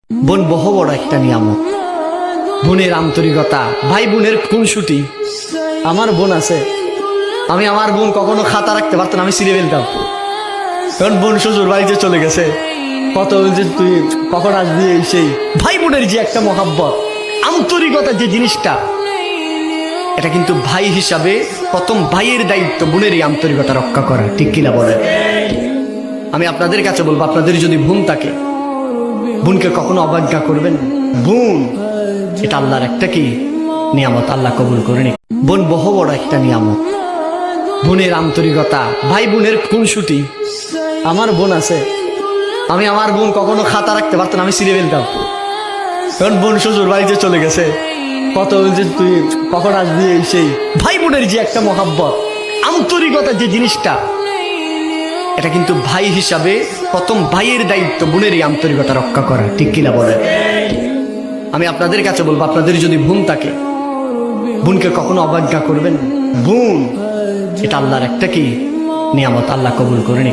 বোন বহু বড় একটা নিয়ামত। বোনের আন্তরিকতা, ভাই বোনের খুনসুটি। আমার বোন আছে, আমি আমার বোন কখনো খাতা রাখতে পারতাম, আমি ছিঁড়ে ফেলতাম। কারণ বোন শ্বশুর বাড়িতে চলে গেছে, কত বলছে তুই কখন আসবি, সেই ভাই বোনের যে একটা মহাব্বত, আন্তরিকতা যে জিনিসটা, এটা কিন্তু ভাই হিসাবে প্রথম ভাইয়ের দায়িত্ব বোনের এই আন্তরিকতা রক্ষা করা, ঠিক কিনা বলেন? আমি আপনাদের কাছে বলবো, আপনাদের যদি বোন থাকে, বোনকে কখনো অবজ্ঞা করবেন না। বোন এটা আল্লাহর একটা কি নিয়ামত, আল্লাহ কবুল করে নি। বোন বহু বড় একটা নিয়ামত। বোনের আন্তরিকতা, ভাই বোনের খুনসুটি। আমার বোন আছে, আমি আমার বোন কখনো খাতা রাখতে পারতাম, আমি ছিঁড়ে ফেলতাম। কারণ বোন শ্বশুর বাড়িতে চলে গেছে, কত বলছে তুই কখন আসবি, সেই ভাই বোনের যে একটা মহাব্বত, আন্তরিকতা যে জিনিসটা, এটা কিন্তু ভাই হিসাবে প্রথম ভাইয়ের দায়িত্ব বোনের এই আন্তরিকতা রক্ষা করা, ঠিক কিনা বলেন? আমি আপনাদের কাছে বলবো, আপনাদের যদি বোন থাকে, বোনকে কখনো অবজ্ঞা করবেন না। বোন এটা আল্লাহর একটা কি নিয়ামত, আল্লাহ কবুল করে নি।